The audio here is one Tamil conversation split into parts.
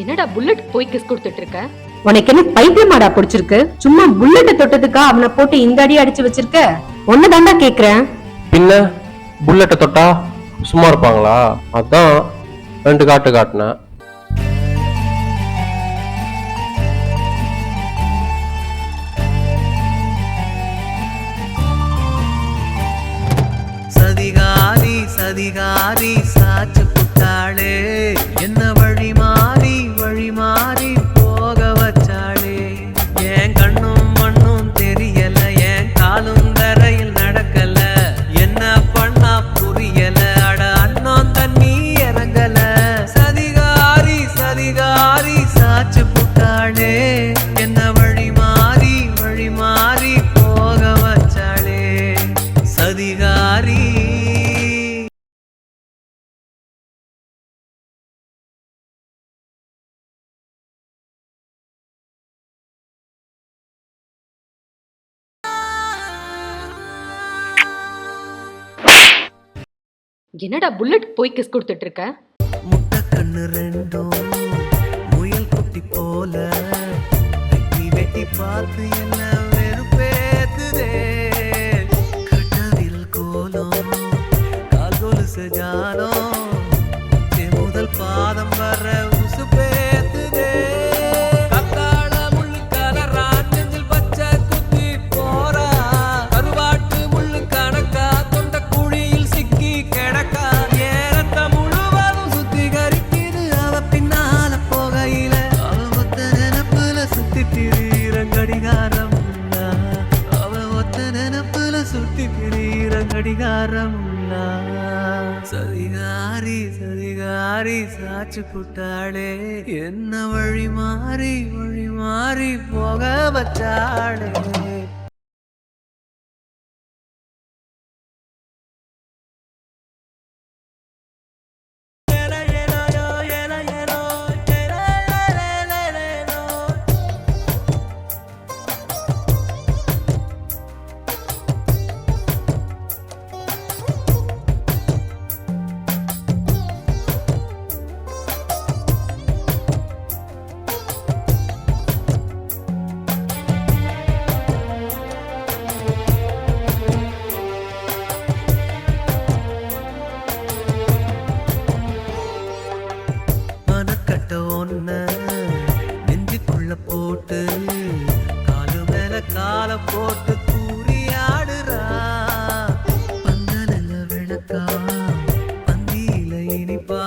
என்னடா புல்லட் போய் கிஸ் கொடுத்துட்டு இருக்க? உனக்கு என்ன பைத்தியமாடா பிடிச்சிருக்கு? சும்மா புல்லட்ட தொட்டதுக்கா அவனை போட்டு இந்த அடி அடிச்சு வச்சிருக்க? ஒன்னதாண்டா கேக்குறேன். பின்ன புல்லட்ட தொட்டா சும்மா இருப்பாங்களா? அதான் 2 காட்டு காட்டினேன். சதிகாரி சதிகாரி சாச்சு புட்டாளே, என்ன வழி மாறி போக வச்சாளே. என் கண்ணும் மண்ணும் தெரியல, என் காலும் தரையில் நடக்கல, என்ன பண்ணா புரியல, அட அண்ணன் தண்ணி இறங்கல. சதிகாரி சதிகாரி சாச்சு புட்டாளே, என்ன வழி மாறி போக வச்சாளே. சதிகாரி என்னடா புல்லட் போய் கிஸ் கொடுத்துட்டு இருக்க? முட்டை கண்ணு ரெண்டும் முயல் குட்டி போல வெட்டி பார்த்து என்ன வெறுப்பேத்துதே. கட்டவில் கோலம் கால் கொலுசு ஜாலம் முதல் பாதம் வர உசு பேத்துதே. கத்தாழ முள்ளு கலரா நெஞ்சில் பச்சை குத்தி போறா, கருவாட்டு முள்ளு கணக்கா தொண்ட குழியில் சிக்கி கிடக்கா. ஏரத்த முழுவதும் சுத்திகரிக்குது அவ பின்னால போகையில, அவ ஒத்த நினப்புல சுத்தி திரீரங்கடிகாரம், அவ ஒத்த நினப்புல சுத்தி திரீரங்கடிகாரம். சதிகாரி சதிகாரி சாச்சு புட்டாளே, என்ன வழி மாறி போக வச்சாளே. மனக்கட்ட ஒன்ன நெஞ்சுக்குள்ள போட்டு காலு மேல கால போட்டு தூரி ஆடுறா. பந்தலில் விளக்கா பந்தியில இனிப்பா,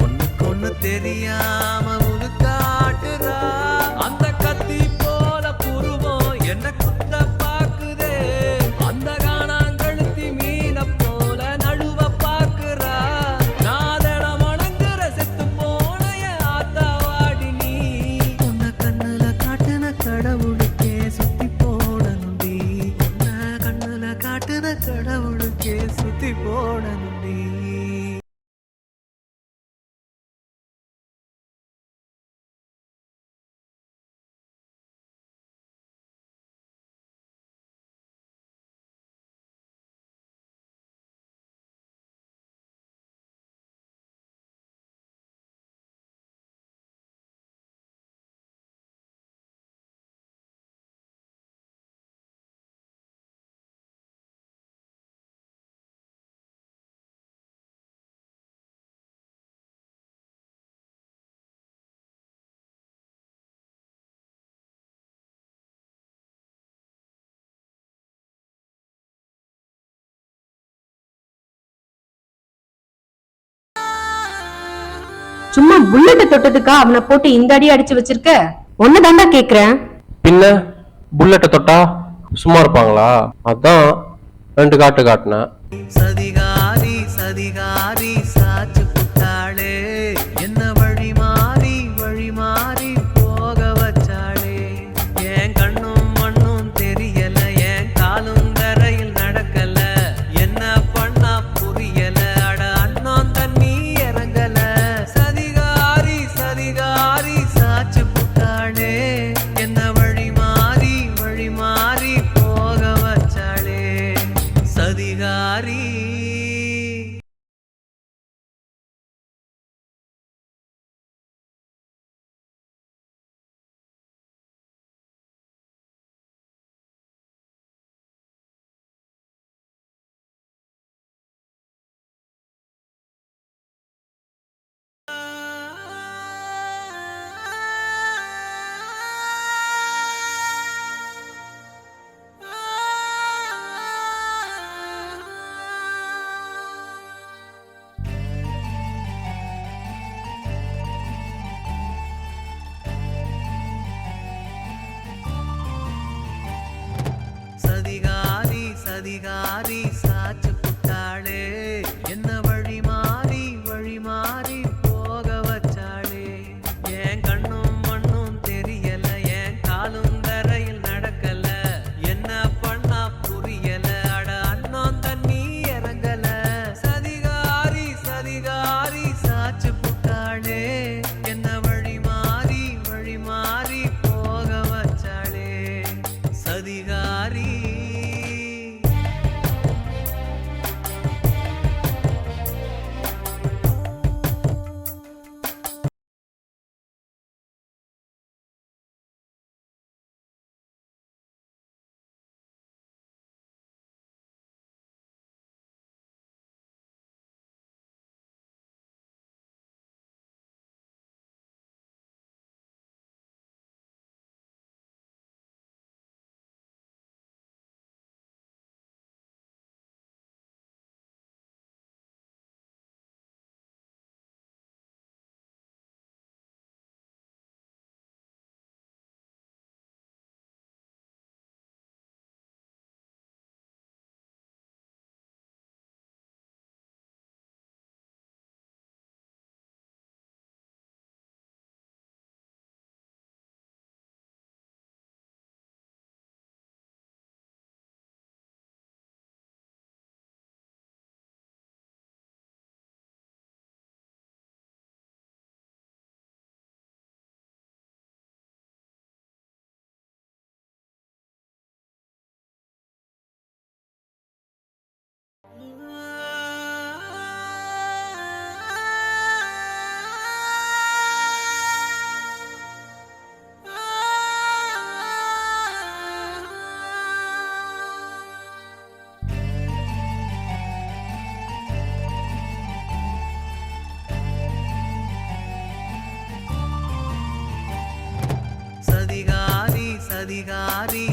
ஒண்ணுக்கு தெரியாம உனு காட்டுறா. அந்த கத்தி போல புருவம் என்ன குத்த பாக்குதே, அந்த காணாங்கழுத்தி மீன போல நழுவ பாக்குறா. நாதன வணங்குற செத்து போன என் ஆத்தாவாடி நீ, உன்ன கண்ணுல காட்டுன கடவுளுக்கே சுத்தி போடணுண்டி, உன்ன கண்ணுல காட்டுன கடவுளுக்கே சுத்தி போடணுண்டி. சும்மா புல்லட்ட தொட்டதுக்கா அவனை போட்டு இந்த அடி அடிச்சு வச்சிருக்க? ஒன்னதாண்டா கேக்குறேன். பின்ன புல்லட்ட தொட்டா சும்மா இருப்பாங்களா? அதான் 2 காட்டு காட்டினேன். சதிகாரி சதிகாரி சாச்சு புட்டாளே, என்ன வழி மாறி போக வச்சாளே. என் கண்ணும் மண்ணும் தெரியல, என் காலும் தரையில் நடக்கல, என்ன பண்ணா புரியல, அட அண்ணன் தண்ணி இறங்கல. சதிகாரி சதிகாரி சாச்சு புட்டாளே, என்ன வழி மாறி போக வச்சாளே. சதிகாரி சதிகாரி சாச்சு புட்டாளே என்ன வழி மாறி போக வச்சாளே என் கண்ணும் மண்ணும் தெரியல என் காலும் தரையில் நடக்கல என்ன பண்ணா புரியல அட அண்ணன் தண்ணி இறங்கல சதிகாரி சாச்சு புட்டாளே என்ன வழி மாறி போக வச்சாளே சதிகாரி சதிகாரி